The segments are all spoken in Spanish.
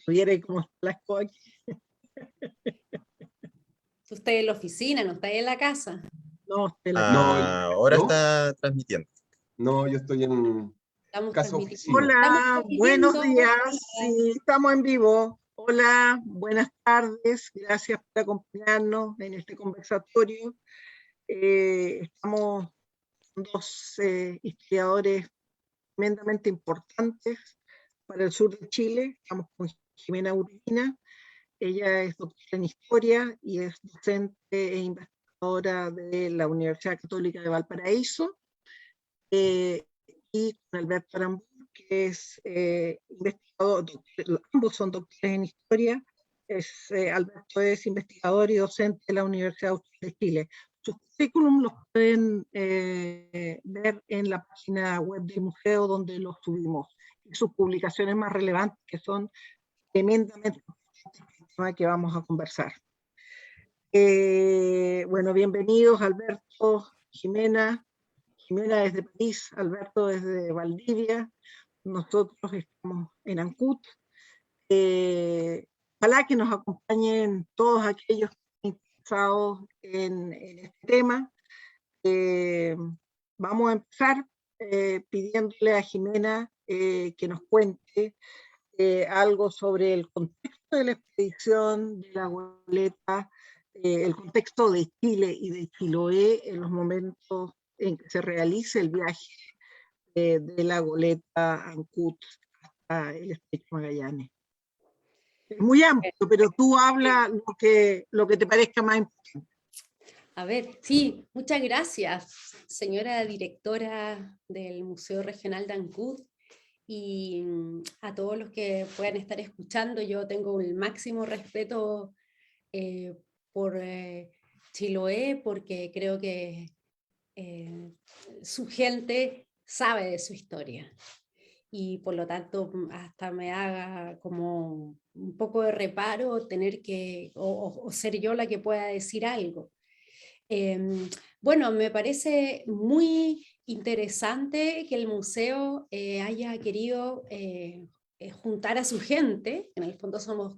Viera cómo está la escoba aquí. Usted en la oficina, no está ahí en la casa. No, estoy en la No, Ahora ¿yo? está transmitiendo. No, yo estoy en Estamos casa transmitiendo. oficina. Estamos Hola, buenos transmitiendo. días. Sí, estamos en vivo. Hola, buenas tardes. Gracias por acompañarnos en este conversatorio. Estamos con dos historiadores tremendamente importantes para el sur de Chile. Estamos con Jimena Urbina. Ella es doctora en historia y es docente e investigadora de la Universidad Católica de Valparaíso. Y con Alberto Aramburu, que es investigador, ambos son doctores en historia. Alberto es investigador y docente de la Universidad Austral de Chile. Sus currículum los pueden ver en la página web del museo donde los subimos. Y sus publicaciones más relevantes, que son tremendamente importantes el tema que vamos a conversar. Bueno, bienvenidos Alberto, Jimena. Jimena desde París, Alberto desde Valdivia, nosotros estamos en Ancud. Ojalá que nos acompañen todos aquellos que estén interesados en este tema. Vamos a empezar pidiéndole a Jimena que nos cuente algo sobre el contexto de la expedición de la goleta, el contexto de Chile y de Chiloé en los momentos en que se realice el viaje de la goleta Ancud hasta el estrecho Magallanes. Es muy amplio, pero tú habla lo que te parezca más importante. A ver, sí, muchas gracias, señora directora del Museo Regional de Ancud, y a todos los que puedan estar escuchando. Yo tengo el máximo respeto por Chiloé, porque creo que su gente sabe de su historia. Y por lo tanto hasta me haga como un poco de reparo tener que, o ser yo la que pueda decir algo. Bueno, me parece muy interesante que el museo haya querido juntar a su gente. En el fondo somos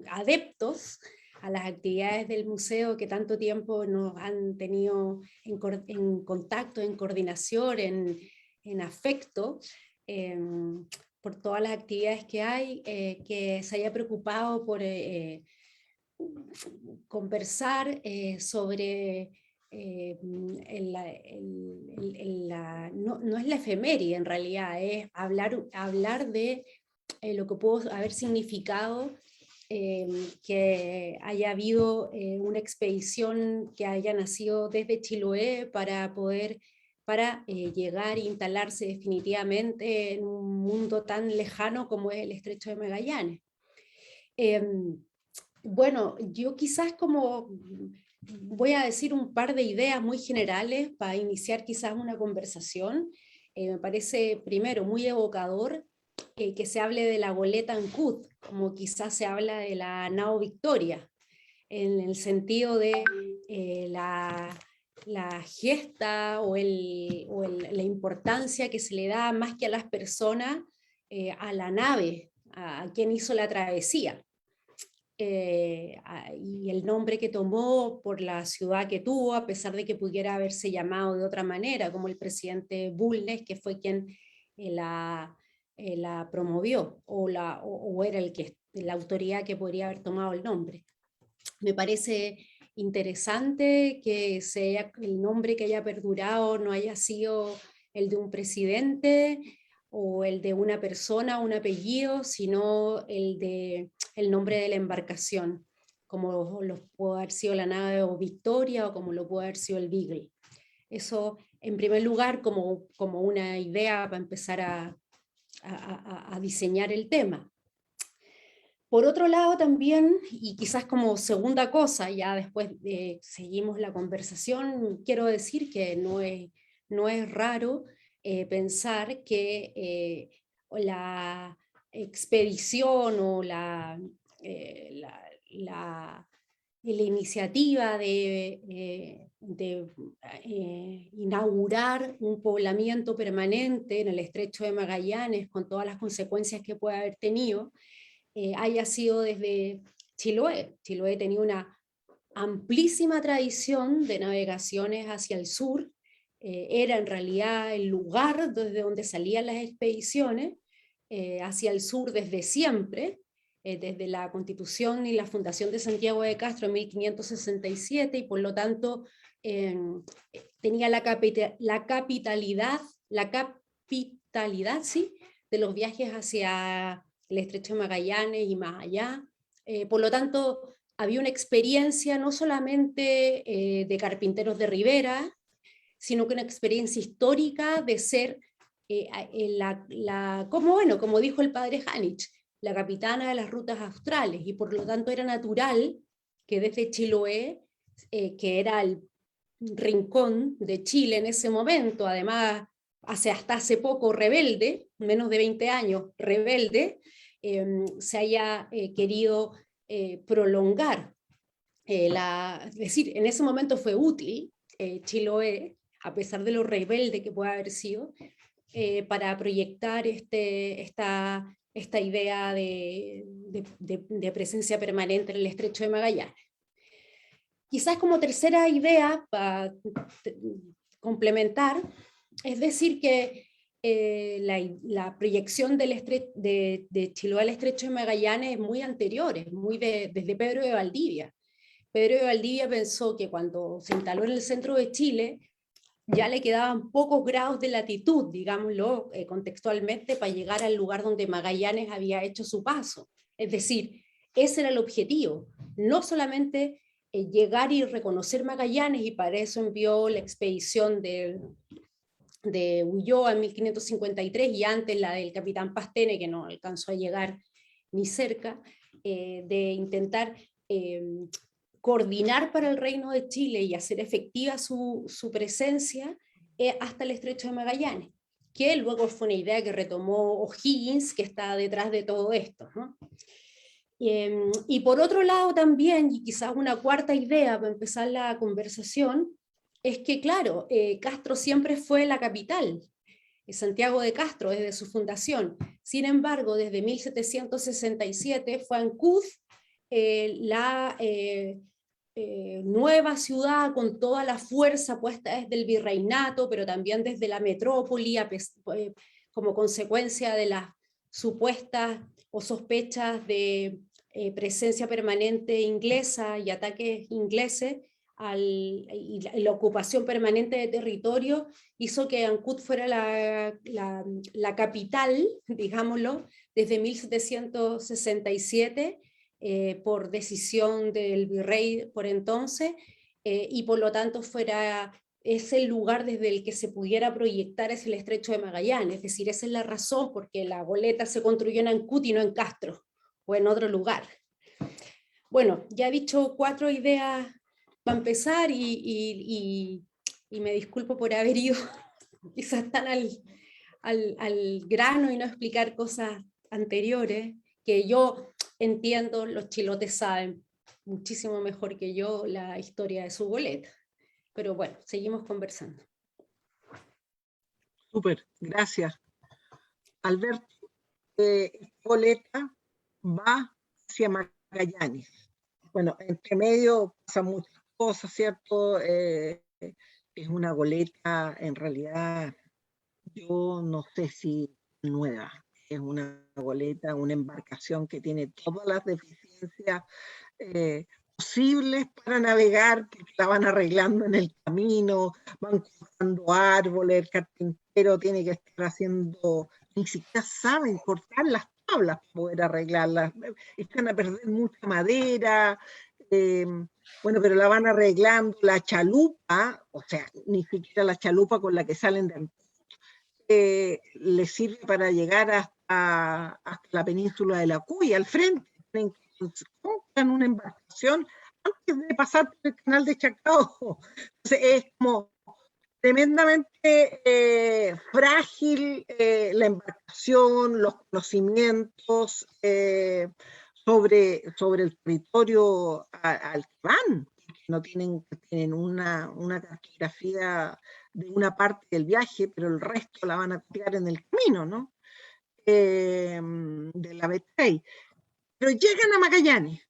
adeptos a las actividades del museo que tanto tiempo nos han tenido en contacto, en coordinación, en afecto, por todas las actividades que hay, que se haya preocupado por conversar sobre no es la efeméride en realidad, es hablar de lo que pudo haber significado que haya habido una expedición que haya nacido desde Chiloé para llegar e instalarse definitivamente en un mundo tan lejano como es el Estrecho de Magallanes. Bueno, yo quizás como voy a decir un par de ideas muy generales para iniciar quizás una conversación. Me parece primero muy evocador que se hable de la goleta Ancud, como quizás se habla de la nao Victoria, en el sentido de la gesta o la importancia que se le da más que a las personas, a la nave, a quien hizo la travesía. Y el nombre que tomó por la ciudad que tuvo, a pesar de que pudiera haberse llamado de otra manera, como el presidente Bulnes, que fue quien la promovió, o era la autoridad que podría haber tomado el nombre. Me parece interesante que el nombre que haya perdurado no haya sido el de un presidente o el de una persona, un apellido, sino el nombre de la embarcación, como lo puede haber sido la nave o Victoria o como lo puede haber sido el Beagle. Eso, en primer lugar, como una idea para empezar a diseñar el tema. Por otro lado también, y quizás como segunda cosa, ya después seguimos la conversación, quiero decir que no es raro pensar que la expedición o la iniciativa de inaugurar un poblamiento permanente en el estrecho de Magallanes, con todas las consecuencias que puede haber tenido, haya sido desde Chiloé. Chiloé tenía una amplísima tradición de navegaciones hacia el sur, era en realidad el lugar desde donde salían las expediciones hacia el sur desde siempre, desde la Constitución y la fundación de Santiago de Castro en 1567, y por lo tanto tenía la capitalidad, ¿sí?, de los viajes hacia el estrecho de Magallanes y más allá. Por lo tanto, había una experiencia no solamente de carpinteros de ribera, sino que una experiencia histórica de ser, como dijo el padre Hanich, la capitana de las rutas australes, y por lo tanto era natural que desde Chiloé, que era el rincón de Chile en ese momento, además hasta hace poco rebelde, menos de 20 años rebelde, se haya querido prolongar. Es decir, en ese momento fue útil Chiloé, a pesar de lo rebelde que puede haber sido, para proyectar esta idea de presencia permanente en el estrecho de Magallanes. Quizás como tercera idea, para complementar, es decir que la proyección de Chiloé al estrecho de Magallanes es muy anterior, desde Pedro de Valdivia. Pedro de Valdivia pensó que cuando se instaló en el centro de Chile, ya le quedaban pocos grados de latitud, digámoslo contextualmente, para llegar al lugar donde Magallanes había hecho su paso. Es decir, ese era el objetivo, no solamente llegar y reconocer Magallanes, y para eso envió la expedición de Ulloa en 1553, y antes la del capitán Pastene, que no alcanzó a llegar ni cerca, de intentar coordinar para el Reino de Chile y hacer efectiva su presencia hasta el estrecho de Magallanes, que luego fue una idea que retomó O'Higgins, que está detrás de todo esto, ¿no? Y por otro lado también, y quizás una cuarta idea para empezar la conversación, es que claro, Castro siempre fue la capital, Santiago de Castro desde su fundación. Sin embargo, desde 1767 fue Ancud la nueva ciudad con toda la fuerza puesta desde el virreinato, pero también desde la metrópoli, como consecuencia de las supuestas o sospechas de presencia permanente inglesa y ataques ingleses, y la ocupación permanente de territorio, hizo que Ancud fuera la capital, digámoslo, desde 1767, por decisión del virrey por entonces, y por lo tanto es el lugar desde el que se pudiera proyectar es el estrecho de Magallanes. Es decir, esa es la razón porque la goleta se construyó en Ancud y no en Castro o en otro lugar. Bueno, ya he dicho 4 ideas para empezar, y me disculpo por haber ido quizás tan al grano y no explicar cosas anteriores, que yo entiendo, los chilotes saben muchísimo mejor que yo la historia de su goleta. Pero bueno, seguimos conversando. Súper, gracias. Alberto, esta goleta va hacia Magallanes. Bueno, entre medio pasan muchas cosas, ¿cierto? Es una goleta, en realidad, yo no sé si nueva. Es una goleta, una embarcación que tiene todas las deficiencias posibles para navegar, que la van arreglando en el camino, van cortando árboles, el carpintero tiene que estar haciendo, ni siquiera saben cortar las tablas para poder arreglarlas, están a perder mucha madera, bueno, pero la van arreglando, la chalupa, o sea, ni siquiera la chalupa con la que salen de le sirve para llegar hasta la península de la Cuya, al frente, compran una embarcación antes de pasar por el canal de Chacao. Entonces es como tremendamente frágil la embarcación, los conocimientos, sobre el territorio al que van, no tienen una cartografía de una parte del viaje, pero el resto la van a copiar en el camino, ¿no? De la Betray. Pero llegan a Magallanes,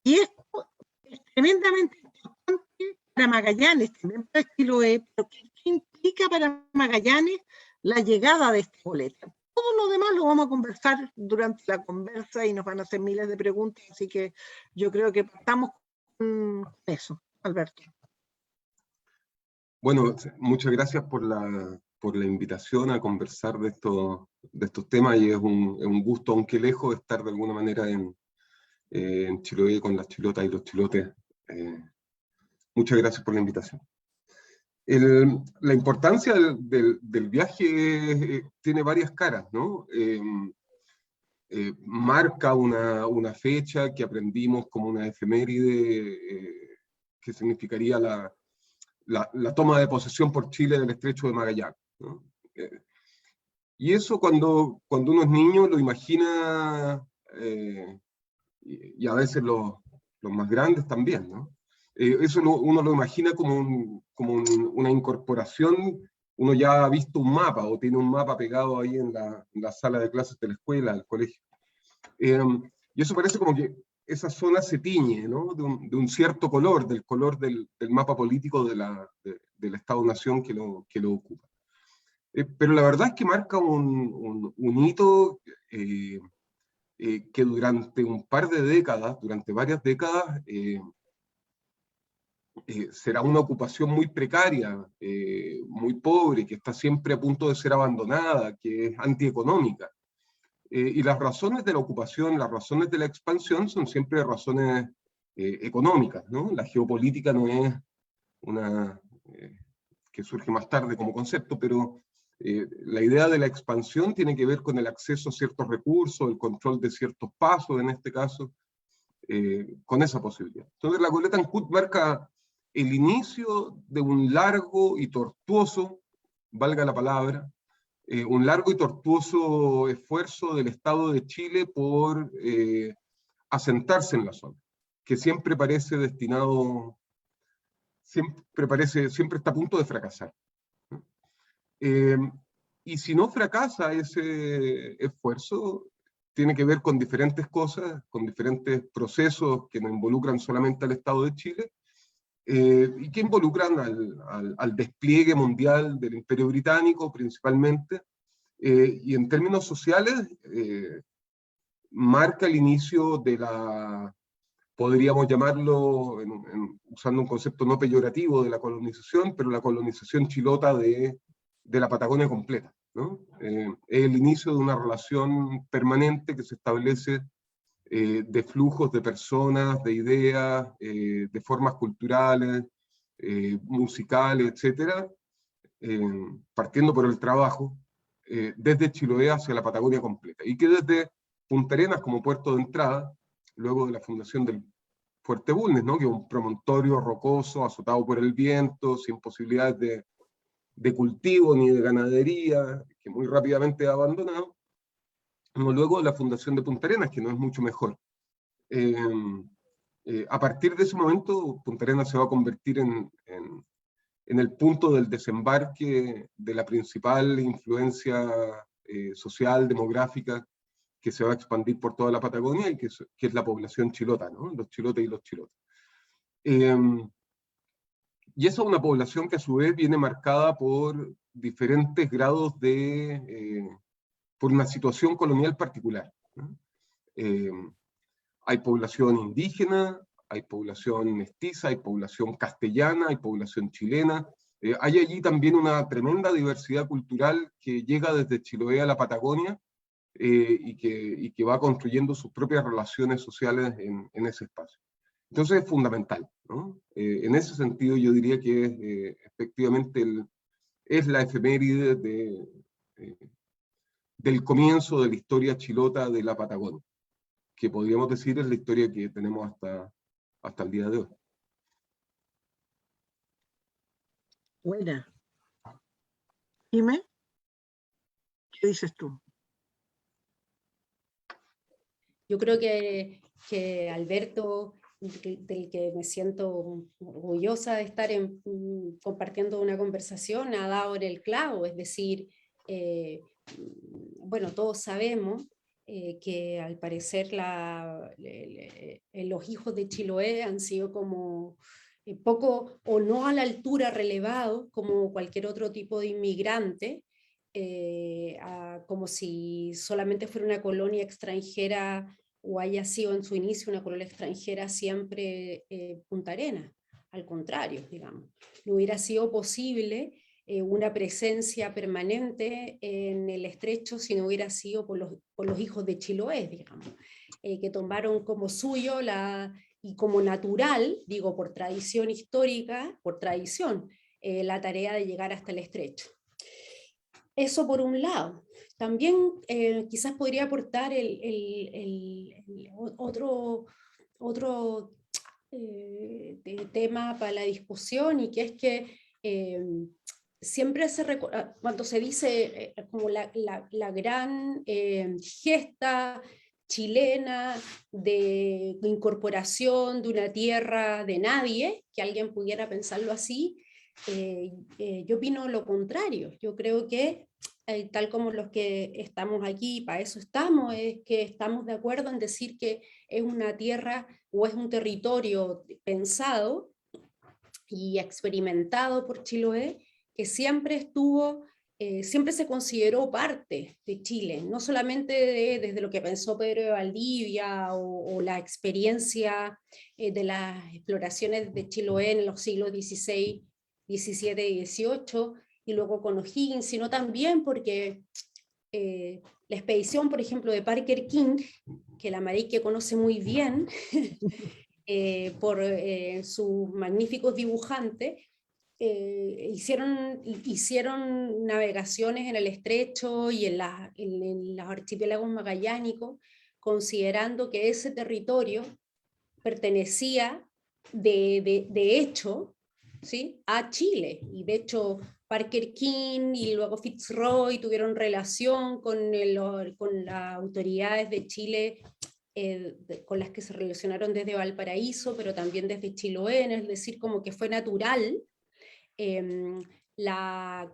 y esto es tremendamente importante para Magallanes, también para Chiloé, pero ¿qué implica para Magallanes la llegada de esta boleta? Todo lo demás lo vamos a conversar durante la conversa y nos van a hacer miles de preguntas, así que yo creo que partamos con eso, Alberto. Bueno, muchas gracias por la invitación a conversar de estos temas, y es un gusto, aunque lejos, estar de alguna manera en Chiloé con las chilotas y los chilotes. Muchas gracias por la invitación. La importancia del viaje tiene varias caras, ¿no? Marca una fecha que aprendimos como una efeméride, que significaría la toma de posesión por Chile del Estrecho de Magallanes, ¿no? Y eso cuando uno es niño lo imagina, y a veces los más grandes también, ¿no? Eso uno lo imagina como una incorporación. Uno ya ha visto un mapa o tiene un mapa pegado ahí en la sala de clases de la escuela, del colegio. Y eso parece como que esa zona se tiñe, ¿no? de un cierto color, del color del mapa político del Estado-Nación que lo ocupa. Pero la verdad es que marca un hito que durante un par de décadas, durante varias décadas, será una ocupación muy precaria, muy pobre, que está siempre a punto de ser abandonada, que es antieconómica. Y las razones de la ocupación, las razones de la expansión son siempre razones económicas, ¿no? La geopolítica no es una que surge más tarde como concepto, pero la idea de la expansión tiene que ver con el acceso a ciertos recursos, el control de ciertos pasos, en este caso, con esa posibilidad. Entonces la goleta Ancud marca el inicio de un largo y tortuoso, valga la palabra, un largo y tortuoso esfuerzo del Estado de Chile por asentarse en la zona, que siempre parece destinado, siempre está a punto de fracasar. Y si no fracasa ese esfuerzo, tiene que ver con diferentes cosas, con diferentes procesos que no involucran solamente al Estado de Chile, y que involucran al despliegue mundial del Imperio Británico principalmente, y en términos sociales marca el inicio de podríamos llamarlo, usando un concepto no peyorativo, de la colonización, pero la colonización chilota de la Patagonia completa, ¿no? Es el inicio de una relación permanente que se establece de flujos de personas, de ideas, de formas culturales, musicales, etcétera, partiendo por el trabajo, desde Chiloé hacia la Patagonia completa, y que desde Punta Arenas como puerto de entrada, luego de la fundación del Fuerte Bulnes, ¿no? Que es un promontorio rocoso, azotado por el viento, sin posibilidades de cultivo ni de ganadería, que muy rápidamente ha abandonado, luego de la fundación de Punta Arenas, que no es mucho mejor. A partir de ese momento, Punta Arenas se va a convertir en el punto del desembarque de la principal influencia social, demográfica, que se va a expandir por toda la Patagonia, y que es la población chilota, ¿no? Los chilotes y los chilotes. Y esa es una población que a su vez viene marcada por diferentes grados por una situación colonial particular, ¿no? Hay población indígena, hay población mestiza, hay población castellana, hay población chilena. Hay allí también una tremenda diversidad cultural que llega desde Chiloé a la Patagonia, y que va construyendo sus propias relaciones sociales en ese espacio. Entonces es fundamental, ¿no? En ese sentido yo diría que efectivamente es la efeméride del comienzo de la historia chilota de la Patagonia, que podríamos decir es la historia que tenemos hasta el día de hoy. Buena. Dime, ¿qué dices tú? Yo creo que Alberto, del que me siento orgullosa de estar compartiendo una conversación, ha dado en el clavo, es decir, bueno, todos sabemos que al parecer los hijos de Chiloé han sido como poco o no a la altura relevados como cualquier otro tipo de inmigrante, como si solamente fuera una colonia extranjera o haya sido en su inicio una colonia extranjera siempre Punta Arenas. Al contrario, digamos, no hubiera sido posible una presencia permanente en el estrecho si no hubiera sido por los hijos de Chiloé, digamos, que tomaron como suyo y como natural, digo por tradición histórica, por tradición, la tarea de llegar hasta el estrecho. Eso por un lado. También quizás podría aportar otro tema para la discusión, y que es que siempre cuando se dice como la gran gesta chilena de incorporación de una tierra de nadie, que alguien pudiera pensarlo así, yo opino lo contrario. Yo creo que tal como los que estamos aquí, para eso estamos, es que estamos de acuerdo en decir que es una tierra o es un territorio pensado y experimentado por Chiloé, que siempre estuvo, siempre se consideró parte de Chile, no solamente desde lo que pensó Pedro de Valdivia o la experiencia de las exploraciones de Chiloé en los siglos XVI, XVII y XVIII, y luego con O'Higgins, sino también porque la expedición, por ejemplo, de Parker King, que la Marique conoce muy bien, por sus magníficos dibujantes, hicieron navegaciones en el estrecho y en los archipiélagos magallánicos, considerando que ese territorio pertenecía de hecho, ¿sí?, a Chile. Y de hecho Parker King y luego Fitzroy tuvieron relación con las autoridades de Chile, con las que se relacionaron desde Valparaíso, pero también desde Chiloé, es decir, como que fue natural la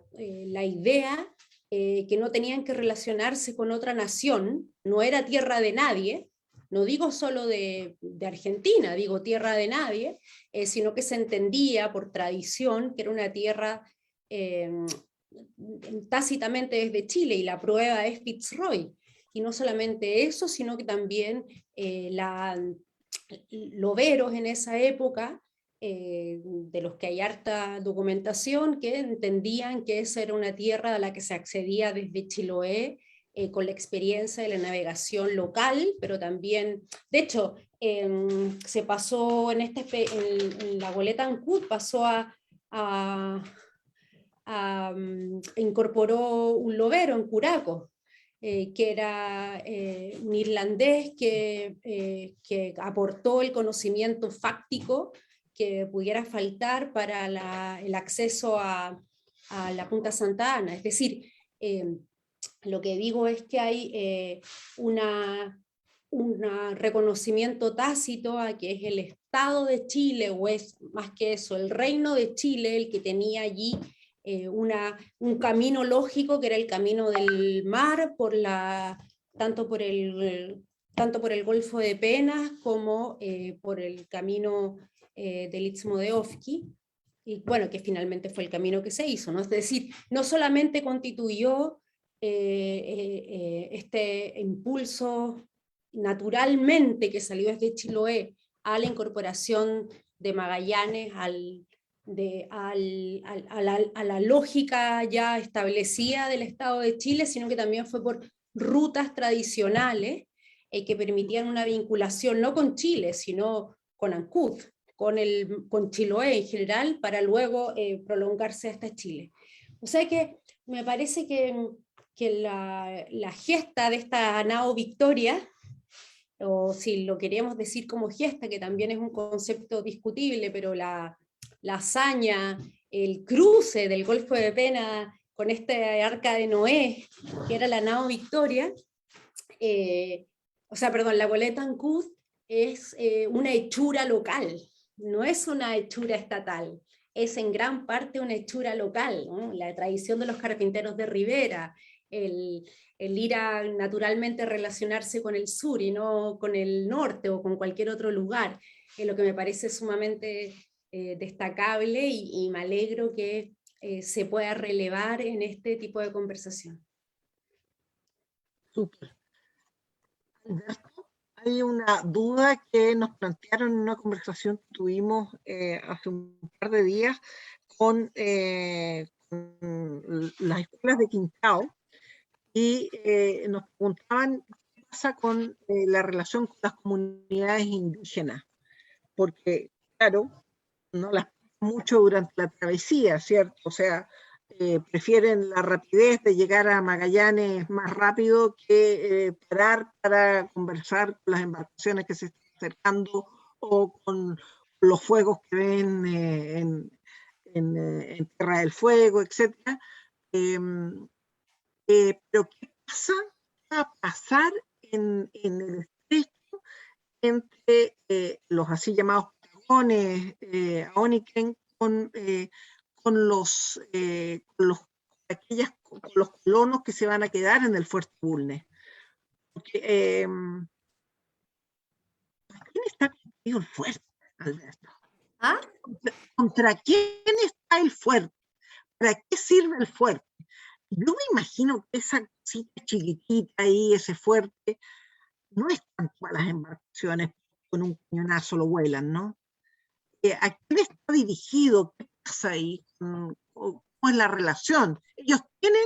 idea que no tenían que relacionarse con otra nación, no era tierra de nadie, no digo solo de Argentina, digo tierra de nadie, sino que se entendía por tradición que era una tierra tácitamente desde Chile, y la prueba es Fitzroy. Y no solamente eso, sino que también loberos en esa época, de los que hay harta documentación, que entendían que esa era una tierra a la que se accedía desde Chiloé, con la experiencia de la navegación local, pero también, de hecho, se pasó en la goleta Ancud, pasó incorporó un lobero en Curaco, que era un irlandés que aportó el conocimiento fáctico que pudiera faltar para el acceso a la Punta Santa Ana. Es decir, lo que digo es que hay un reconocimiento tácito a que es el Estado de Chile, o es más que eso, el Reino de Chile, el que tenía allí un camino lógico, que era el camino del mar, tanto por el Golfo de Penas como por el camino del Istmo de Ofqui, y bueno, que finalmente fue el camino que se hizo, ¿no? Es decir, no solamente constituyó este impulso naturalmente que salió desde Chiloé a la incorporación de Magallanes a la lógica ya establecida del Estado de Chile, sino que también fue por rutas tradicionales que permitían una vinculación no con Chile, sino con Ancud, con Chiloé en general, para luego prolongarse hasta Chile. O sea que me parece que la gesta de esta nao Victoria, o si lo queríamos decir como gesta, que también es un concepto discutible, pero la hazaña, el cruce del Golfo de Penas con este arca de Noé, que era la nao Victoria, o sea, perdón, la boleta Ancud es una hechura local, no es una hechura estatal, es en gran parte una hechura local, ¿no? La tradición de los carpinteros de Rivera, el ir a naturalmente relacionarse con el sur y no con el norte o con cualquier otro lugar, es lo que me parece sumamente destacable y me alegro que se pueda relevar en este tipo de conversación. Súper. Alberto, hay una duda que nos plantearon en una conversación que tuvimos hace un par de días con las escuelas de Quinchao, y nos preguntaban qué pasa con la relación con las comunidades indígenas, porque, claro, no las pasan mucho durante la travesía, ¿cierto? O sea, prefieren la rapidez de llegar a Magallanes más rápido que parar para conversar con las embarcaciones que se están acercando o con los fuegos que ven en Tierra del Fuego, etc. Pero ¿qué pasa? ¿Qué va a pasar en el estrecho entre los así llamados patagones Aoniken con los colonos que se van a quedar en el Fuerte Bulnes? Porque, ¿para quién está construido el fuerte, Alberto? ¿Ah? ¿Contra quién está el fuerte? ¿Para qué sirve el fuerte? Yo me imagino que esa cosita chiquitita ahí, ese fuerte, no es tanto para las embarcaciones, con un cañonazo lo vuelan, ¿no? ¿A quién está dirigido? ¿Qué pasa ahí? ¿Cómo es la relación? Ellos tienen,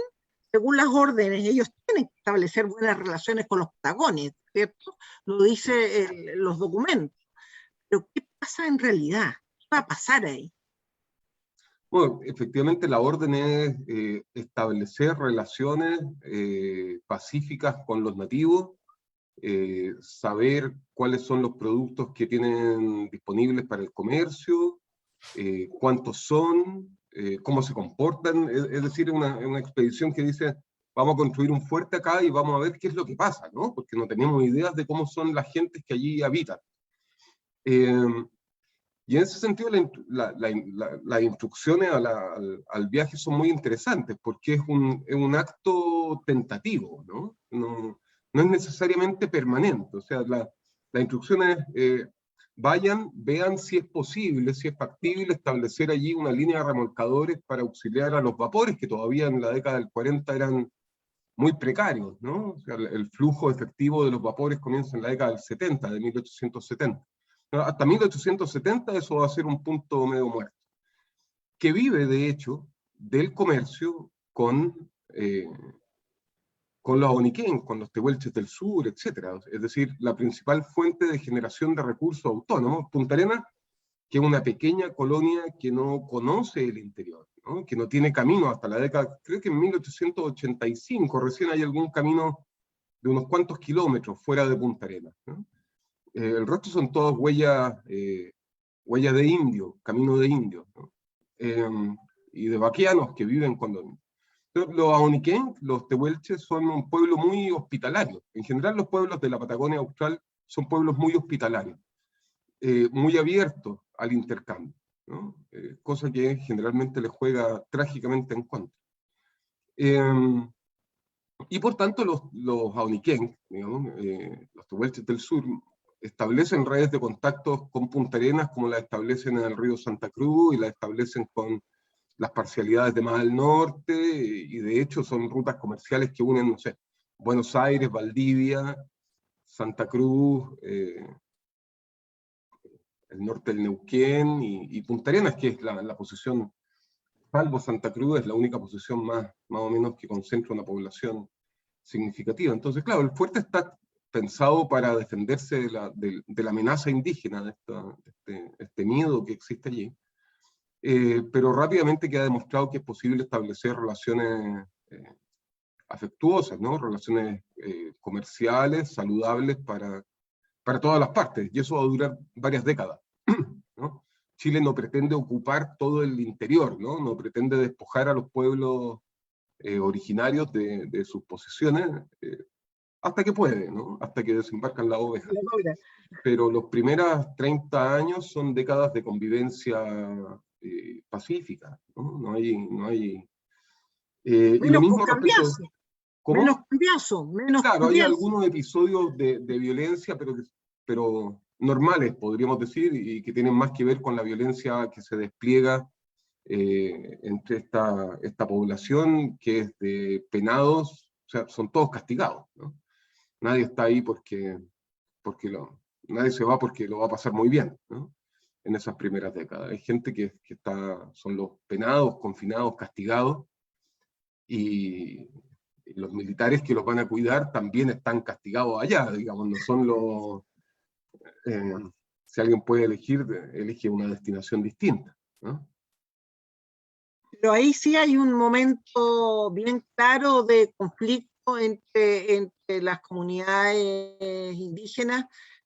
según las órdenes, ellos tienen que establecer buenas relaciones con los patagones, ¿cierto? Lo dice los documentos. Pero ¿qué pasa en realidad? ¿Qué va a pasar ahí? Bueno, efectivamente la orden es establecer relaciones pacíficas con los nativos, saber cuáles son los productos que tienen disponibles para el comercio, cuántos son, cómo se comportan, es decir, una expedición que dice, vamos a construir un fuerte acá y vamos a ver qué es lo que pasa, ¿no? Porque no tenemos ideas de cómo son las gentes que allí habitan. Y en ese sentido las instrucciones al viaje son muy interesantes, porque es un acto tentativo, ¿no? No es necesariamente permanente. O sea, las instrucciones vayan, vean si es posible, si es factible establecer allí una línea de remolcadores para auxiliar a los vapores, que todavía en la década del 40 eran muy precarios, ¿no? O sea, el flujo efectivo de los vapores comienza en la década del 70, de 1870. Hasta 1870 eso va a ser un punto medio muerto, que vive de hecho del comercio con los Oniquén, con los tehuelches del sur, etc. Es decir, la principal fuente de generación de recursos autónomos, Punta Arenas, que es una pequeña colonia que no conoce el interior, ¿no? Que no tiene camino hasta la década, creo que en 1885 recién hay algún camino de unos cuantos kilómetros fuera de Punta Arenas, ¿no? El resto son todas huellas de indio, camino de indio, ¿no? Y de vaqueanos que viven cuando... Los auniquén, los tehuelches, son un pueblo muy hospitalario. En general los pueblos de la Patagonia Austral son pueblos muy hospitalarios, muy abiertos al intercambio, ¿no? Cosa que generalmente les juega trágicamente en contra. Y por tanto los auniquén, digamos, los tehuelches del sur, establecen redes de contactos con Punta Arenas como las establecen en el río Santa Cruz y las establecen con las parcialidades de más al norte, y de hecho son rutas comerciales que unen, no sé, Buenos Aires, Valdivia, Santa Cruz, el norte del Neuquén y Punta Arenas, que es la posición, salvo Santa Cruz, es la única posición más o menos que concentra una población significativa. Entonces, claro, el fuerte está pensado para defenderse de la amenaza indígena, de este miedo que existe allí, pero rápidamente queda demostrado que es posible establecer relaciones afectuosas, ¿no? Relaciones comerciales, saludables para todas las partes, y eso va a durar varias décadas, ¿no? Chile no pretende ocupar todo el interior, ¿no? No pretende despojar a los pueblos originarios de sus posesiones, hasta que puede, ¿no? Hasta que desembarcan las ovejas. La logra. Pero los primeros 30 años son décadas de convivencia pacífica, ¿no? Y lo Menos mismo con respecto, cambiazo, menos ¿cómo? cambiazo, menos Claro, hay cambiazo. algunos episodios de violencia, pero normales, podríamos decir, y que tienen más que ver con la violencia que se despliega entre esta población, que es de penados, o sea, son todos castigados, ¿no? Nadie está ahí nadie se va porque lo va a pasar muy bien, ¿no? En esas primeras décadas. Hay gente que son los penados, confinados, castigados, y los militares que los van a cuidar también están castigados allá, digamos, no son los... eh, si alguien puede elegir, elige una destinación distinta, ¿no? Pero ahí sí hay un momento bien claro de conflicto entre las comunidades indígenas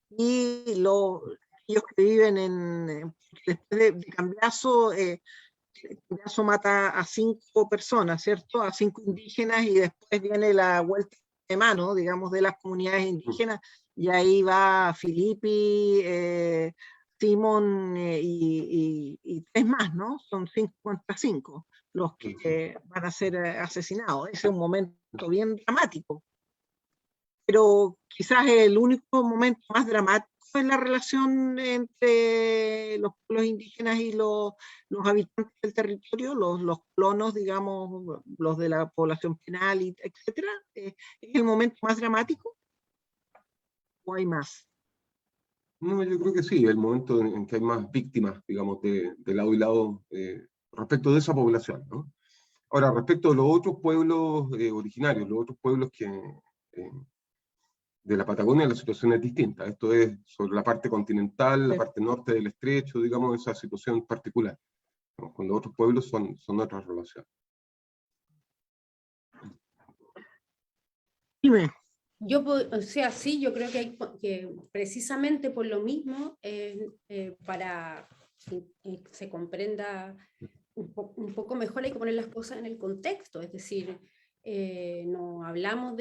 y ellos que viven después de Cambiaso. Cambiaso mata a 5 personas, ¿cierto? A 5 indígenas, y después viene la vuelta de mano, digamos, de las comunidades indígenas, y ahí va Filippi, Simón, y 3 más, ¿no? Son 5 contra 5 los que van a ser asesinados. Ese es un momento bien dramático, pero quizás el único momento más dramático en la relación entre los pueblos indígenas y los habitantes del territorio, los colonos, digamos, los de la población penal, etcétera. ¿Es el momento más dramático o hay más? No, yo creo que sí, el momento en que hay más víctimas, digamos, de lado y lado respecto de esa población, ¿no? Ahora, respecto de los otros pueblos originarios, los otros pueblos de la Patagonia, la situación es distinta. Esto es sobre la parte continental, la parte norte del estrecho, digamos, esa situación particular, ¿no? Con los otros pueblos son otras relaciones. Dime. O sea, sí, yo creo que precisamente por lo mismo, para que se comprenda un poco mejor, hay que poner las cosas en el contexto. Es decir, no hablamos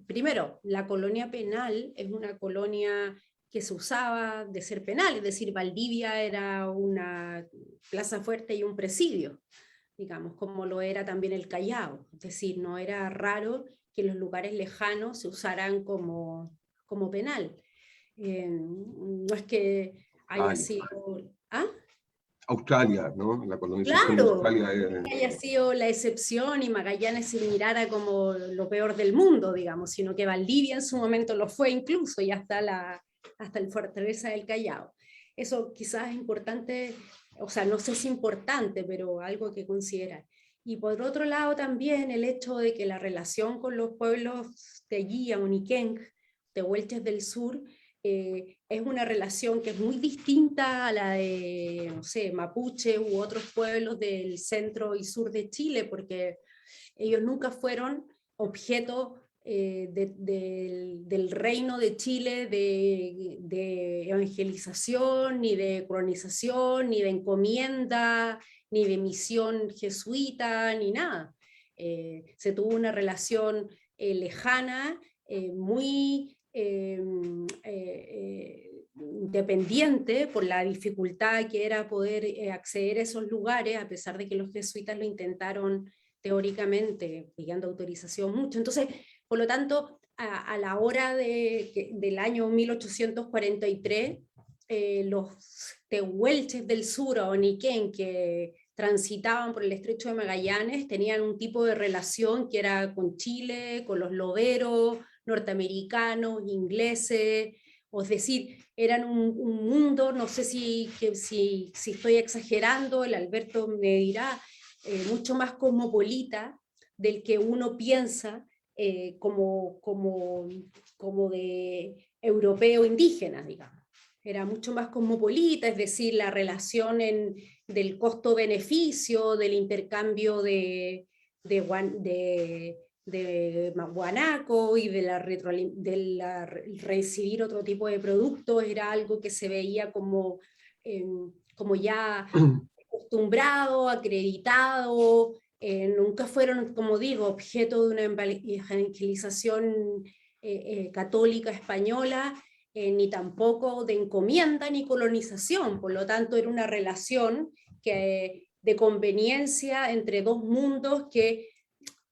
primero, la colonia penal es una colonia que se usaba de ser penal, es decir, Valdivia era una plaza fuerte y un presidio, digamos, como lo era también el Callao. Es decir, no era raro que los lugares lejanos se usaran como penal. No es que haya sido... ¿Ah? Australia, ¿no? La colonización de Claro, Australia que haya sido la excepción y Magallanes se mirara como lo peor del mundo, digamos, sino que Valdivia en su momento lo fue incluso, y hasta el Fortaleza del Callao. Eso quizás es importante, o sea, no sé si importante, pero algo que considerar. Y por otro lado también el hecho de que la relación con los pueblos Teguía, Uniquenq, Tehuelches del Sur, es una relación que es muy distinta a la de, no sé, Mapuche u otros pueblos del centro y sur de Chile, porque ellos nunca fueron objeto del reino de Chile de evangelización, ni de colonización, ni de encomienda, ni de misión jesuita, ni nada. Se tuvo una relación lejana, muy independiente, por la dificultad que era poder acceder a esos lugares, a pesar de que los jesuitas lo intentaron teóricamente, pidiendo autorización mucho. Entonces, por lo tanto, a la hora del año 1843, los tehuelches del sur, o Oniquén, que transitaban por el estrecho de Magallanes, tenían un tipo de relación que era con Chile, con los loberos, norteamericanos, ingleses, o es decir, eran un mundo, no sé si estoy exagerando, el Alberto me dirá, mucho más cosmopolita del que uno piensa como de europeo indígena, digamos. Era mucho más cosmopolita, es decir, la relación del costo-beneficio, del intercambio de guanaco y recibir otro tipo de productos, era algo que se veía como ya acostumbrado, acreditado. Nunca fueron, como digo, objeto de una evangelización católica española, ni tampoco de encomienda ni colonización. Por lo tanto, era una relación de conveniencia entre dos mundos que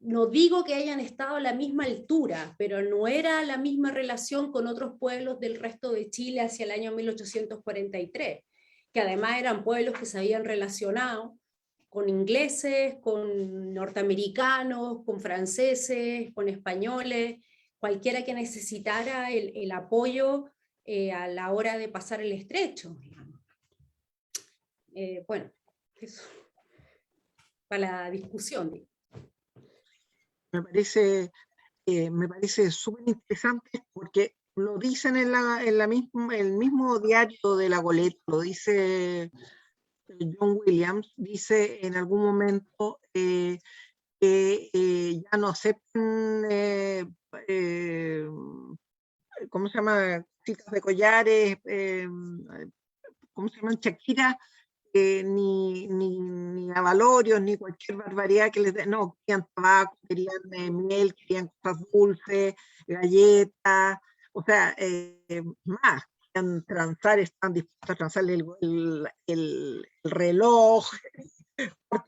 no digo que hayan estado a la misma altura, pero no era la misma relación con otros pueblos del resto de Chile hacia el año 1843, que además eran pueblos que se habían relacionado con ingleses, con norteamericanos, con franceses, con españoles, cualquiera que necesitara el apoyo a la hora de pasar el estrecho. Bueno, eso para la discusión. Me parece súper interesante porque lo dicen en el mismo diario de la Goleta, lo dice John Williams, dice en algún momento que ya no aceptan, ¿cómo se llama? Citas de collares, ¿cómo se llaman? Shakira, ni avalorios, ni cualquier barbaridad que les den. No, querían tabaco, querían miel, querían cosas dulces, galletas, o sea, más. Querían transar, están dispuestos a transarle el reloj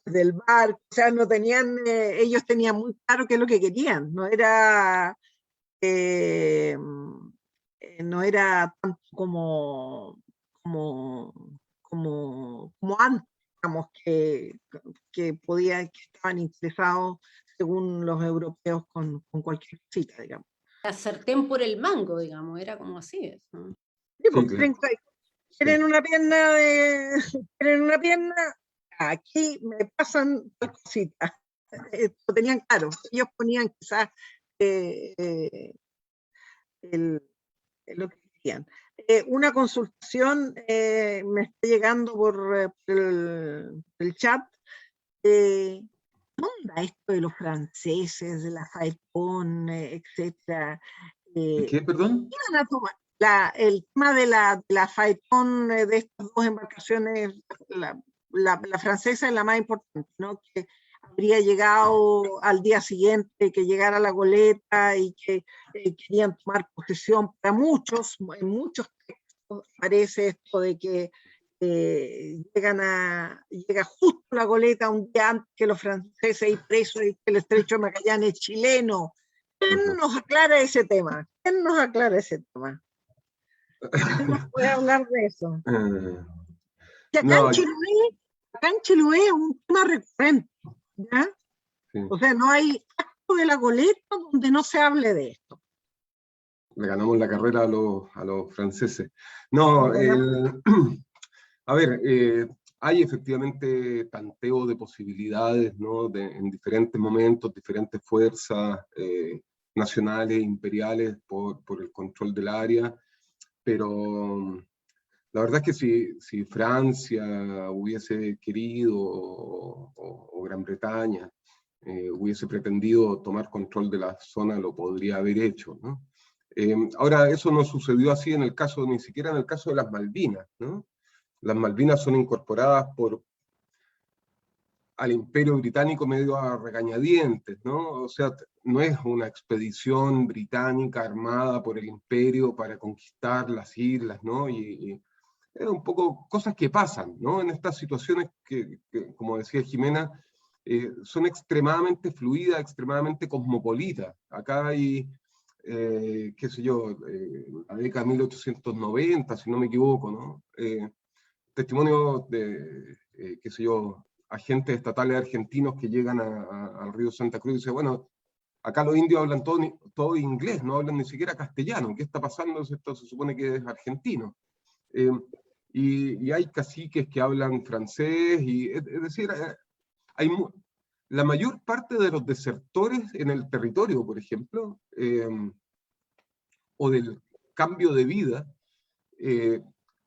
del barco, o sea, no tenían, ellos tenían muy claro qué es lo que querían, no era tanto como antes, digamos, que estaban interesados, según los europeos, con cualquier cosita, digamos. La sartén por el mango, digamos, era como así, ¿no? Sí, pues, claro. quieren una pierna quieren una pierna, aquí me pasan las cositas. Lo tenían claro, ellos ponían quizás lo que querían. Una consultación me está llegando por el chat. ¿Dónde está esto de los franceses, de la Faetón, etcétera? ¿Qué, perdón? Iban a tomar el tema de la Faetón, de estas dos embarcaciones, la francesa es la más importante, ¿no? Que habría llegado al día siguiente, que llegara la goleta y que querían tomar posesión. Para muchos, en muchos textos aparece esto de que llega justo la goleta un día antes que los franceses y presos, y que el estrecho de Magallanes es chileno. ¿Quién nos aclara ese tema? ¿Quién nos aclara ese tema? ¿Quién nos puede hablar de eso? Que acá en Chiloé es un tema recurrente, ¿ya? Sí. O sea, no hay acto de la goleta donde no se hable de esto. Le ganamos la carrera a los franceses. No, a ver, hay efectivamente tanteo de posibilidades, ¿no? En diferentes momentos, diferentes fuerzas nacionales, imperiales, por el control del área, pero la verdad es que si Francia hubiese querido, o Gran Bretaña, hubiese pretendido tomar control de la zona, lo podría haber hecho, ¿no? Ahora, eso no sucedió así ni siquiera en el caso de las Malvinas, ¿no? Las Malvinas son incorporadas al Imperio Británico medio a regañadientes, ¿no? O sea, no es una expedición británica armada por el Imperio para conquistar las islas, ¿no? Y es un poco cosas que pasan, ¿no? En estas situaciones que como decía Jimena, son extremadamente fluidas, extremadamente cosmopolitas. Acá hay, qué sé yo, la década de 1890, si no me equivoco, ¿no? Testimonios de, qué sé yo, agentes estatales argentinos que llegan al río Santa Cruz y dicen, bueno, acá los indios hablan todo inglés, no hablan ni siquiera castellano. ¿Qué está pasando? Esto se supone que es argentino. Y hay caciques que hablan francés, es decir, la mayor parte de los desertores en el territorio, por ejemplo, o del cambio de vida,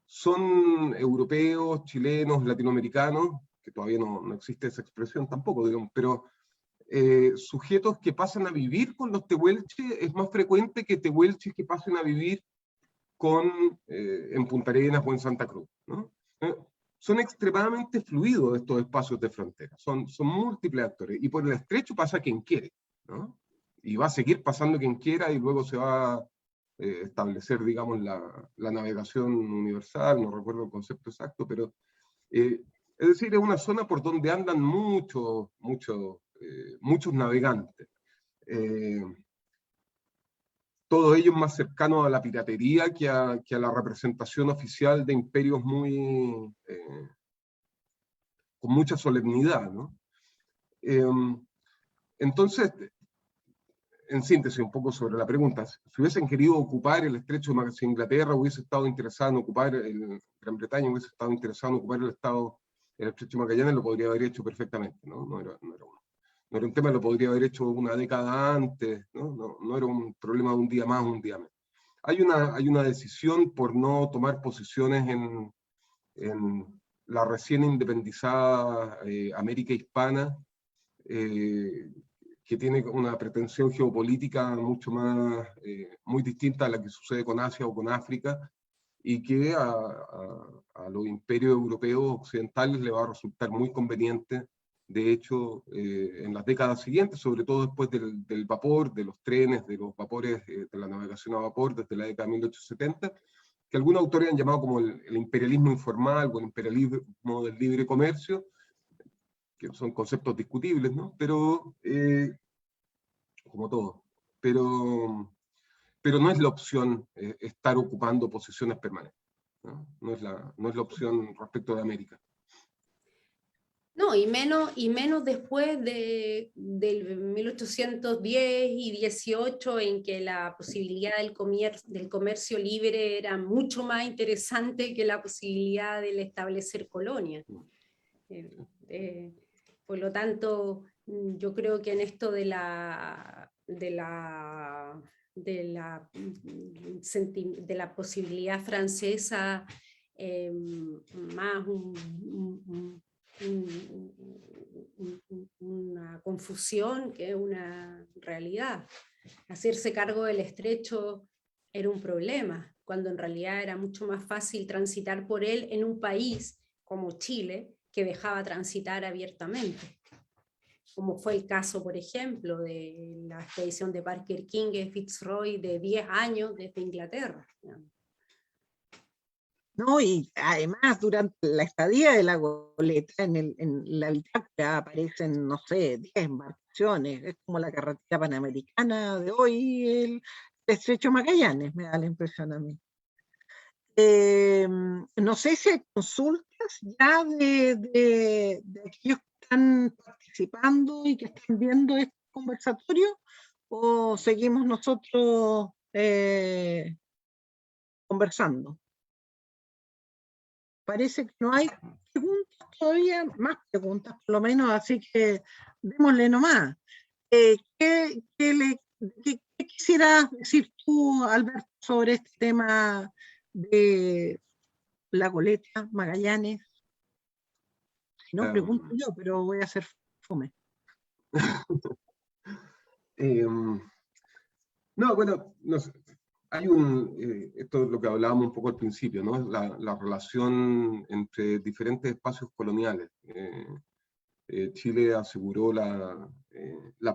son europeos, chilenos, latinoamericanos, que todavía no existe esa expresión tampoco, digamos, pero sujetos que pasan a vivir con los tehuelches. Es más frecuente que tehuelches que pasen a vivir en Punta Arenas o en Santa Cruz, ¿no? Son extremadamente fluidos estos espacios de frontera, son múltiples actores, y por el estrecho pasa quien quiere, ¿no? y va a seguir pasando quien quiera, y luego se va a establecer, digamos, la navegación universal, no recuerdo el concepto exacto, pero es decir, es una zona por donde andan muchos navegantes. Todo ello es más cercano a la piratería que a la representación oficial de imperios con mucha solemnidad, ¿no? Entonces, en síntesis, un poco sobre la pregunta, si hubiesen querido ocupar el estrecho de Magallanes, Inglaterra hubiese estado interesado en ocupar, Gran Bretaña hubiese estado interesado en ocupar el estrecho de Magallanes, lo podría haber hecho perfectamente, ¿no? No era un tema, lo podría haber hecho una década antes, no era un problema de un día más, un día menos. Hay una decisión por no tomar posiciones en la recién independizada América Hispana, que tiene una pretensión geopolítica mucho más, muy distinta a la que sucede con Asia o con África, y que a los imperios europeos occidentales le va a resultar muy conveniente, de hecho, en las décadas siguientes, sobre todo después del vapor, de los trenes, de los vapores, de la navegación a vapor desde la década de 1870, que algunos autores han llamado como el imperialismo informal o el imperialismo del libre comercio, que son conceptos discutibles, ¿no? Pero, como todo, pero no es la opción estar ocupando posiciones permanentes, ¿no? No es la opción respecto de América. No, y menos después del 1810 y 18, en que la posibilidad del comercio libre era mucho más interesante que la posibilidad de establecer colonias. Por lo tanto, yo creo que en esto de la posibilidad francesa, más una confusión que una realidad. Hacerse cargo del estrecho era un problema, cuando en realidad era mucho más fácil transitar por él en un país como Chile, que dejaba transitar abiertamente, como fue el caso, por ejemplo, de la expedición de Parker King y Fitzroy de 10 años desde Inglaterra. No, y además durante la estadía de la goleta en la bitácora aparecen, no sé, 10 embarcaciones, es como la carretera panamericana de hoy, el estrecho Magallanes, me da la impresión a mí. No sé si hay consultas ya de aquellos que están participando y que están viendo este conversatorio, o seguimos nosotros conversando. Parece que no hay preguntas todavía, más preguntas por lo menos, así que démosle nomás. ¿Qué quisieras decir tú, Alberto, sobre este tema de la goleta, Magallanes? Si no, pregunto yo, pero voy a hacer fome. No, bueno, no sé. Hay esto es lo que hablábamos un poco al principio, ¿no? La relación entre diferentes espacios coloniales. Chile aseguró la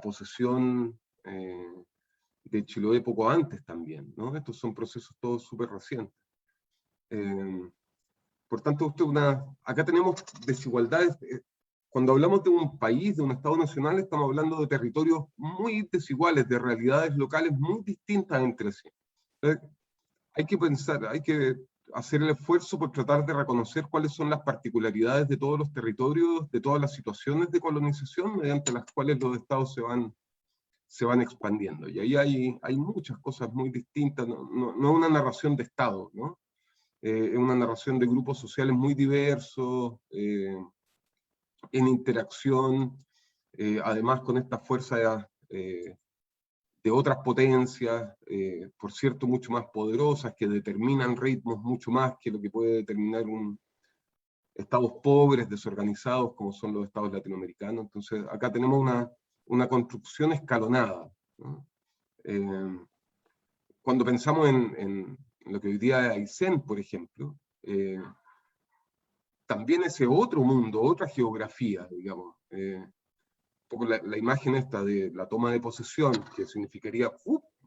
posesión de Chiloé poco antes también, ¿no? Estos son procesos todos súper recientes. Por tanto, acá tenemos desigualdades. Cuando hablamos de un país, de un Estado nacional, estamos hablando de territorios muy desiguales, de realidades locales muy distintas entre sí. Hay que pensar, hay que hacer el esfuerzo por tratar de reconocer cuáles son las particularidades de todos los territorios, de todas las situaciones de colonización mediante las cuales los estados se van expandiendo. Y ahí hay muchas cosas muy distintas, no una narración de estado, ¿no? Es una narración de grupos sociales muy diversos, en interacción, además con esta fuerza de otras potencias, por cierto, mucho más poderosas, que determinan ritmos mucho más que lo que puede determinar estados pobres, desorganizados, como son los estados latinoamericanos. Entonces, acá tenemos una construcción escalonada, ¿no? Cuando pensamos en lo que hoy día es Aysén, por ejemplo, también ese otro mundo, otra geografía, digamos, poco la imagen esta de la toma de posesión, que significaría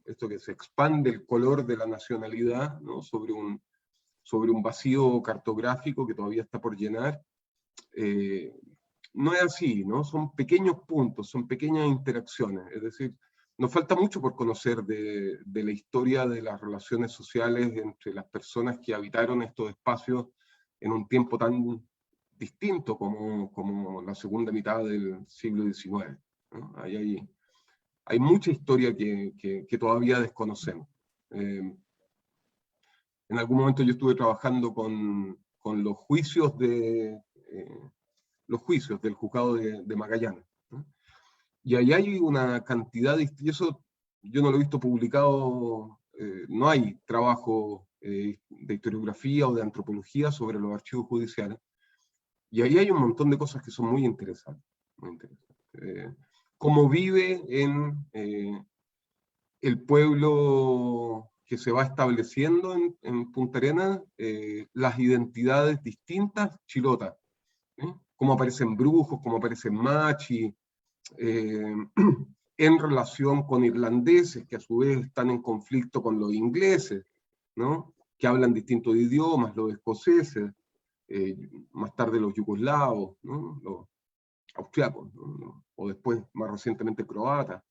esto que se expande el color de la nacionalidad, ¿no? sobre un vacío cartográfico que todavía está por llenar. No es así, ¿no? Son pequeños puntos, son pequeñas interacciones, es decir, nos falta mucho por conocer de la historia de las relaciones sociales entre las personas que habitaron estos espacios en un tiempo tan distinto como la segunda mitad del siglo XIX, ¿no? Hay mucha historia que todavía desconocemos. En algún momento yo estuve trabajando con los juicios del juzgado de Magallanes, ¿no? Y ahí hay una cantidad y eso yo no lo he visto publicado, no hay trabajo de historiografía o de antropología sobre los archivos judiciales, y ahí hay un montón de cosas que son muy interesantes. Muy interesantes. Cómo vive en el pueblo que se va estableciendo en Punta Arenas las identidades distintas chilotas, ¿eh? Cómo aparecen brujos, cómo aparecen machi, en relación con irlandeses que a su vez están en conflicto con los ingleses, ¿no? Que hablan distintos idiomas, los escoceses, más tarde los yugoslavos, ¿no? Los austriacos, ¿no? O después, más recientemente, croatas.